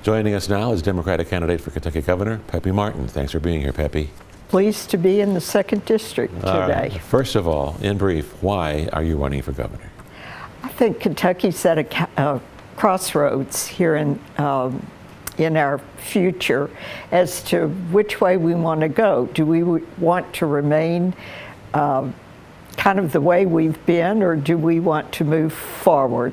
Joining us now is Democratic candidate for Kentucky Governor, Peppy Martin. Thanks for being here, Peppy. Pleased to be in the 2nd District today. First of all, in brief, why are you running for governor? I think Kentucky's at a crossroads here in our future as to which way we want to go. Do we want to remain kind of the way we've been, or do we want to move forward?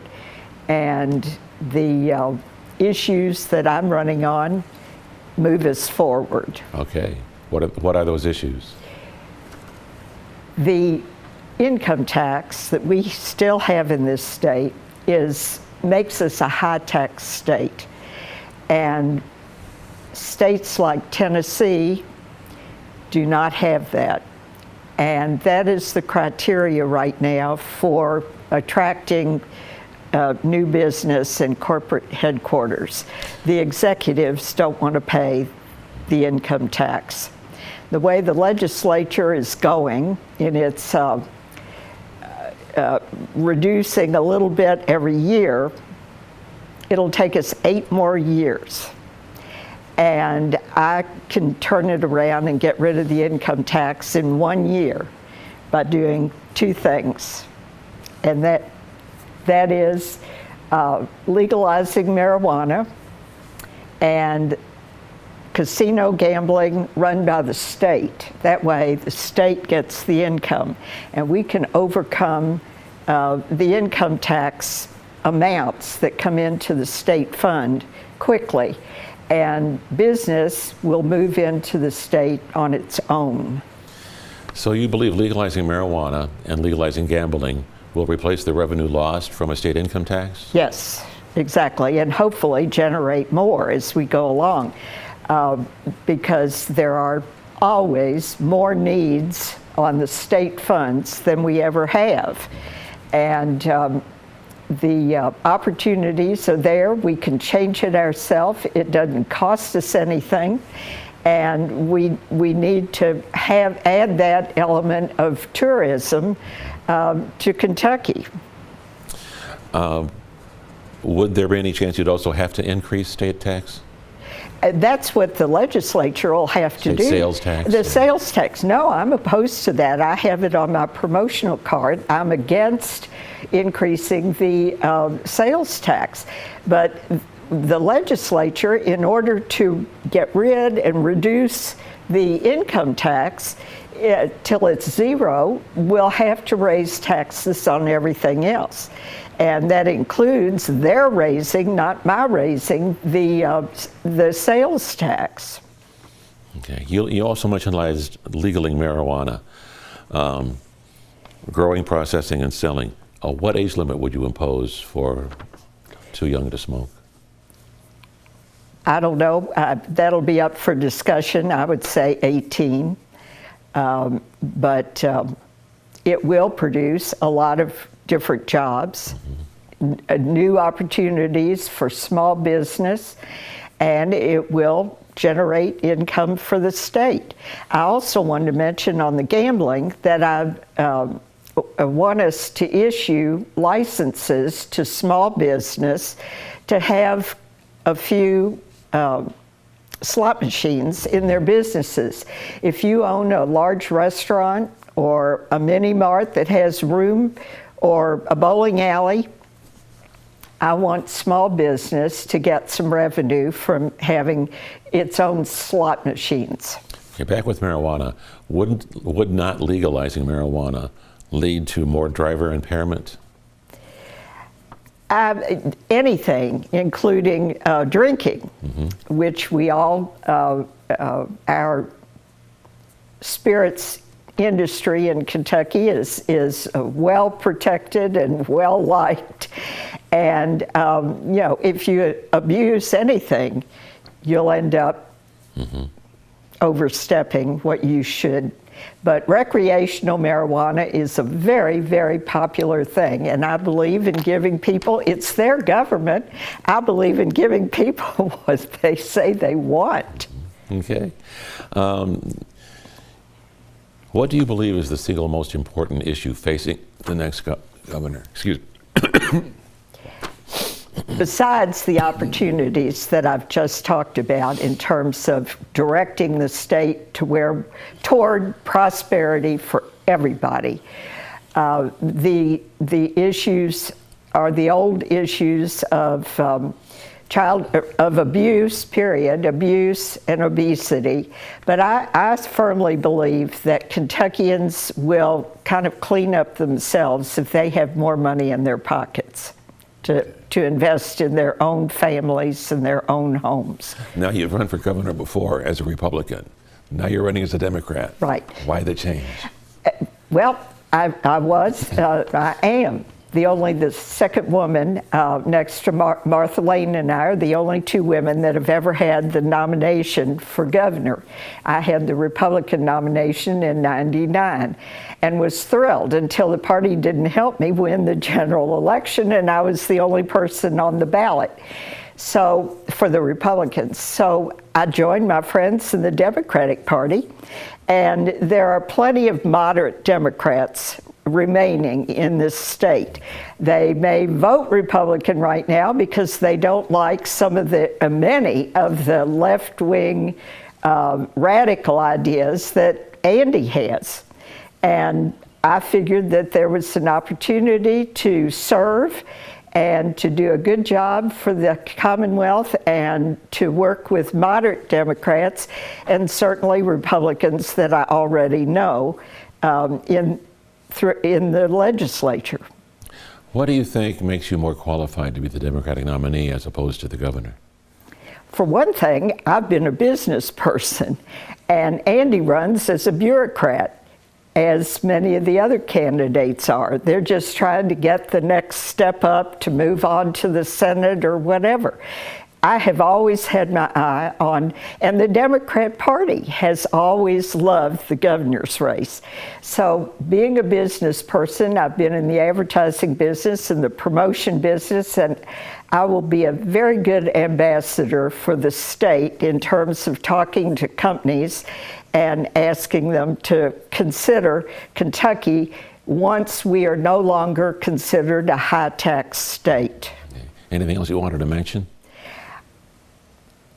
And the issues that I'm running on move us forward. Okay. What are those issues? The income tax that we still have in this state makes us a high-tax state. And states like Tennessee do not have that. And that is the criteria right now for attracting new business and corporate headquarters. The executives don't want to pay the income tax. The way the legislature is going, and it's reducing a little bit every year, it'll take us 8 more years. And I can turn it around and get rid of the income tax in 1 year by doing 2 things. And that is legalizing marijuana and casino gambling run by the state. That way the state gets the income, and we can overcome the income tax amounts that come into the state fund quickly, and business will move into the state on its own. So you believe legalizing marijuana and legalizing gambling will replace the revenue lost from a state income tax? Yes, exactly, and hopefully generate more as we go along, because there are always more needs on the state funds than we ever have. And the opportunities are there. We can change it ourselves. It doesn't cost us anything. And we need to add that element of tourism to Kentucky. Would there be any chance you'd also have to increase state tax? That's what the legislature will have to do. Sales tax? The sales tax. No, I'm opposed to that. I have it on my promotional card. I'm against increasing the sales tax. But the legislature, in order to get rid and reduce the income tax till it's 0, will have to raise taxes on everything else. And that includes their raising, not my raising, the sales tax. Okay. You also mentioned legalizing marijuana, growing, processing, and selling. What age limit would you impose for too young to smoke? I don't know. That'll be up for discussion. I would say 18. But it will produce a lot of different jobs, new opportunities for small business, and it will generate income for the state. I also wanted to mention on the gambling that I want us to issue licenses to small business to have a few slot machines in their businesses. If you own a large restaurant or a mini mart that has room, or a bowling alley, I want small business to get some revenue from having its own slot machines. Okay, back with marijuana, would not legalizing marijuana lead to more driver impairment? Anything, including drinking, which we all, our spirits industry in Kentucky is well protected and well liked, and if you abuse anything, you'll end up overstepping what you should. But recreational marijuana is a very, very popular thing, and I believe in giving people, it's their government, I believe in giving people what they say they want. Okay. What do you believe is the single most important issue facing the next governor? Excuse me. besides the opportunities that I've just talked about in terms of directing the state toward prosperity for everybody. The issues are the old issues of abuse, period, abuse and obesity. But I firmly believe that Kentuckians will kind of clean up themselves if they have more money in their pockets to invest in their own families and their own homes. Now, you've run for governor before as a Republican. Now you're running as a Democrat. Right. Why the change? Well, I am the second woman next to Martha Lane and I are the only two women that have ever had the nomination for governor. I had the Republican nomination in '99 and was thrilled until the party didn't help me win the general election and I was the only person on the ballot. So, for the Republicans. So I joined my friends in the Democratic Party, and there are plenty of moderate Democrats remaining in this state. They may vote Republican right now because they don't like many of the left-wing radical ideas that Andy has. And I figured that there was an opportunity to serve and to do a good job for the Commonwealth and to work with moderate Democrats and certainly Republicans that I already know in the legislature. What do you think makes you more qualified to be the Democratic nominee as opposed to the governor? For one thing, I've been a business person, and Andy runs as a bureaucrat, as many of the other candidates are. They're just trying to get the next step up to move on to the Senate or whatever. I have always had my eye on, and the Democrat Party has always loved the governor's race. So being a business person, I've been in the advertising business and the promotion business, and I will be a very good ambassador for the state in terms of talking to companies and asking them to consider Kentucky once we are no longer considered a high-tax state. Anything else you wanted to mention?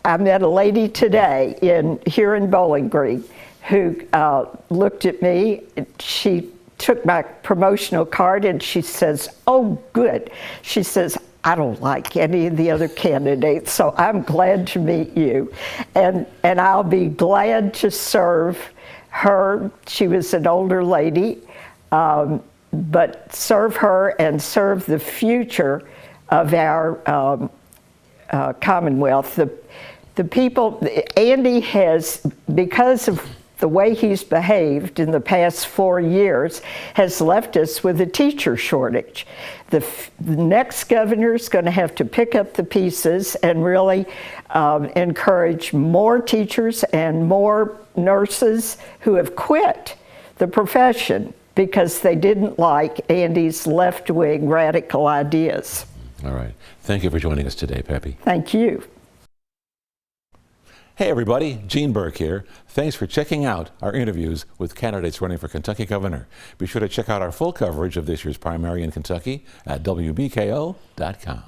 I met a lady today here in Bowling Green who looked at me. She took my promotional card and she says, "Oh, good." She says, "I don't like any of the other candidates, so I'm glad to meet you. And I'll be glad to serve her." She was an older lady, but serve her and serve the future of our Commonwealth. The people, Andy has, because of the way he's behaved in the past 4 years, has left us with a teacher shortage. The next governor is going to have to pick up the pieces and really encourage more teachers and more nurses who have quit the profession because they didn't like Andy's left-wing radical ideas. All right. Thank you for joining us today, Peppy. Thank you. Hey everybody, Gene Birk here. Thanks for checking out our interviews with candidates running for Kentucky Governor. Be sure to check out our full coverage of this year's primary in Kentucky at WBKO.com.